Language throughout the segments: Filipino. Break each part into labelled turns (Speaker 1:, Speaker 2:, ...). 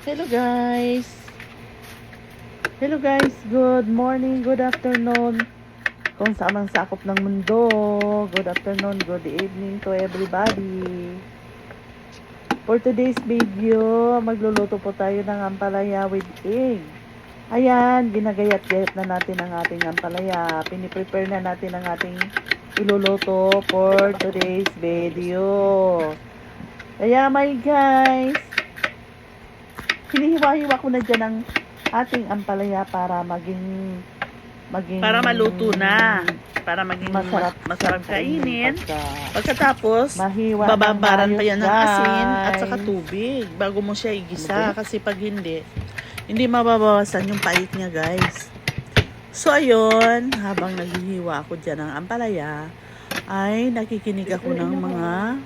Speaker 1: Hello guys. Hello guys. Good morning, good afternoon. Kung saan mang sakop ng mundo. Good afternoon, good evening to everybody. For today's video, magluluto po tayo ng ampalaya with egg. Ayan, ginagayat-gayat na natin ang ating ampalaya. Piniprepare na natin ang ating iluluto for today's video. Kaya my guys, hinihiwa-hiwa ko na dyan ang ating ampalaya para maging
Speaker 2: para maluto na, para maging masarap kainin. Pagkatapos, bababaran pa yan ng asin at saka tubig bago mo siya igisa. Kasi pag hindi mababawasan yung pait niya, guys. So, ayun, habang naghihiwa ako dyan ng ampalaya, ay nakikinig ako ng mga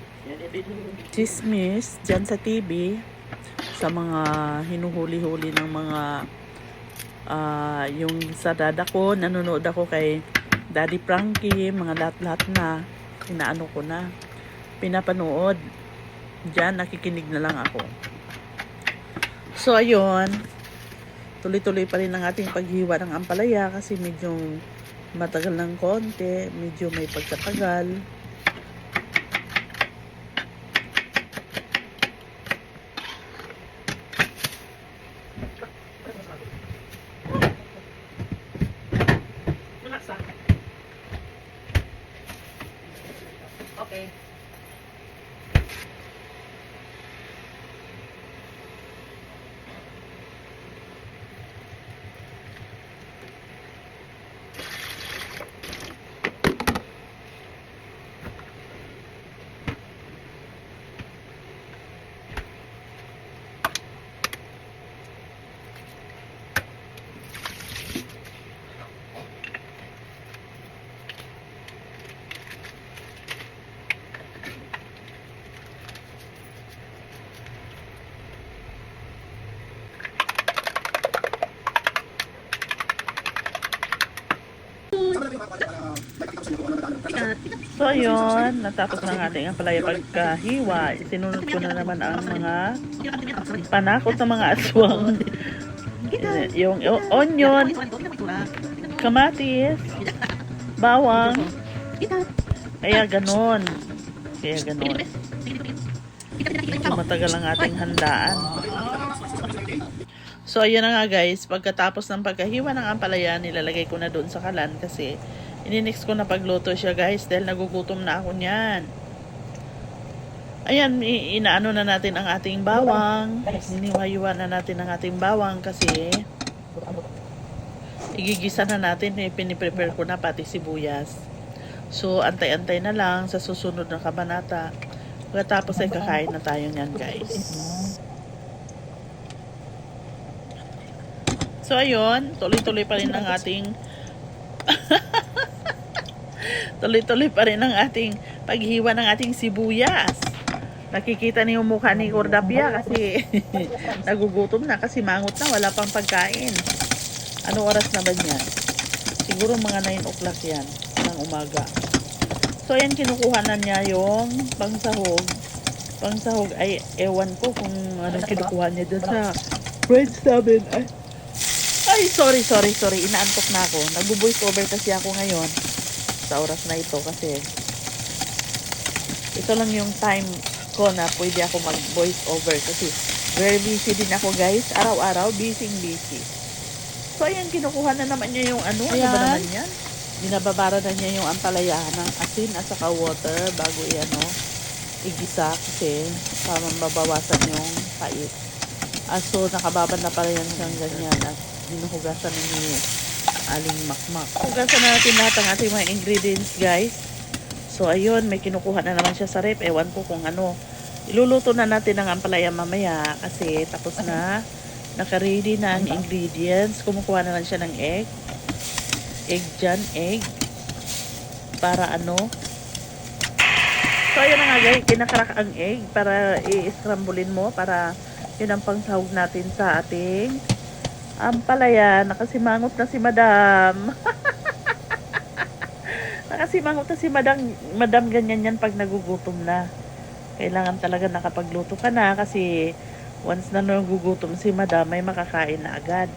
Speaker 2: chismis dyan sa TV, sa mga hinuhuli-huli ng mga yung sa dada ko, nanonood ako kay Daddy Frankie, mga lahat-lahat na inaano ko na pinapanood dyan, nakikinig na lang ako. So ayun, tuloy-tuloy pa rin ang ating paghiwa ng ampalaya kasi medyo matagal ng konti, medyo may pagkatagal.
Speaker 1: Okay. So yun, natapos na ng ating ampalaya pagkahiwa. Sinunod ko na naman ang mga panakot ng mga aswang. Yung onion, kamatis, bawang. Kaya ganon. So, matagal ang ating handaan. So ayun na nga guys, pagkatapos ng pagkahiwa ng ampalaya, nilalagay ko na doon sa kalan kasi ininix ko na pagluto siya guys dahil nagugutom na ako niyan. Ayan, inaano na natin ang ating bawang. Hiniwa-hiwa na natin ang ating bawang kasi igigisa na natin. Piniprepare ko na pati sibuyas. So antay-antay na lang sa susunod na kabanata. Pagkatapos ay kakain na tayo niyan guys. So ayun, tuloy-tuloy pa rin ang ating tuloy-tuloy pa rin ang ating paghiwa ng ating sibuyas. Nakikita niyo yung mukha ni Cordapia kasi nagugutom na kasi mangot na, wala pang pagkain. Ano oras na ba yan? Siguro mga 9 o'clock yan ng umaga. So ayan, kinukuha na niya yung pangsahog. Pangsahog ay ewan ko kung anong kinukuha niya dyan sa friends namin. Ay, sorry. Inaantok na ako. Nag-voice over kasi ako ngayon sa oras na ito kasi ito lang yung time ko na pwede ako mag-voice over kasi very busy din ako guys. Araw-araw, busy. So, ayan, kinukuha na naman niya yung ano. Ayan. Ano ba naman yan? Binababara na niya yung ampalaya ng asin at saka water bago igisa kasi para mabawasan yung pait. So, nakababad na pala yan siyang ganyan at dinuhugasan ni Aling Makmak. Hugasan na natin lahat ang ating mga ingredients guys. So ayun, may kinukuha na naman siya sa rep. Ewan ko kung ano. Iluluto na natin ang ampalaya mamaya kasi tapos na. Naka-ready na ang ingredients. Kumukuha na lang siya ng egg. Egg. Para ano. So ayun na nga guys, kinakarak ang egg para i-scramblein mo para yun ang pangsahog natin sa ating ampalaya. Nakasimangot na si Madam. Nakasimangot na si Madam ganyan yan pag nagugutom na. Kailangan talaga nakapagluto ka na kasi
Speaker 2: Once na nagugutom si madam, may makakain na agad.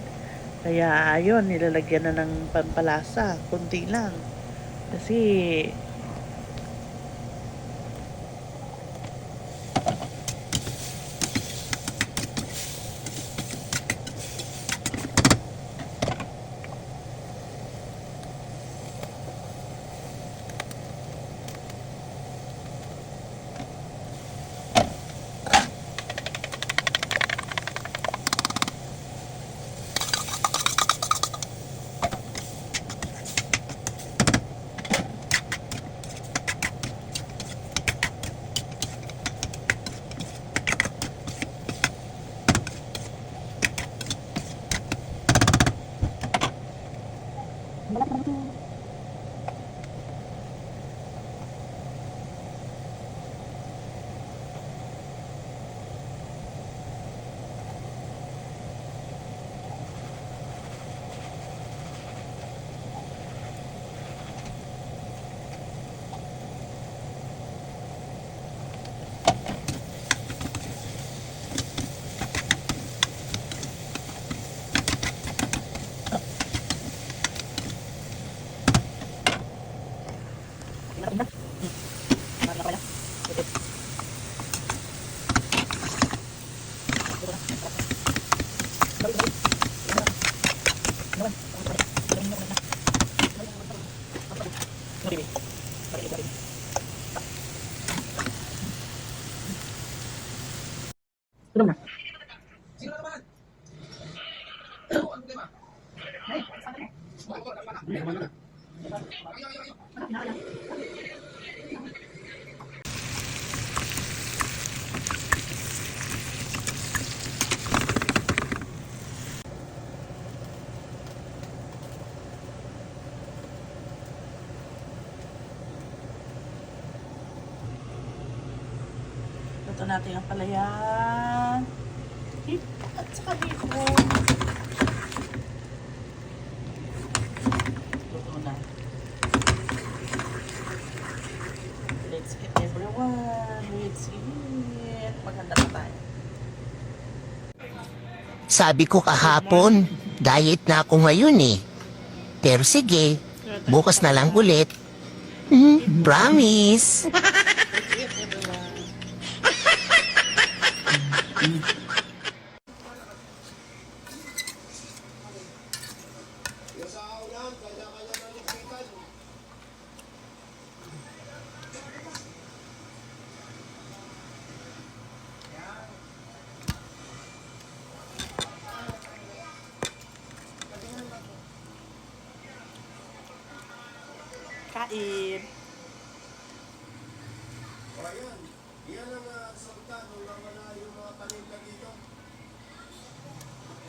Speaker 2: Kaya ayun, nilalagyan na ng pampalasa, kunti lang. Kasi luto natin ang palayan. At saka biko. Luto na. Let's eat everyone. Let's eat. Maganda pa tayo.
Speaker 3: Sabi ko kahapon, diet na ako ngayon eh. Pero sige, bukas na lang ulit. Promise.
Speaker 2: Kain.
Speaker 4: O ayan, yan ang resulta nung nawala yung mga paninda dito.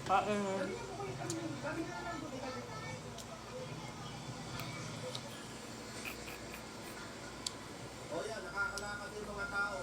Speaker 2: Kain.
Speaker 4: O yan, nakakalakad yung mga tao.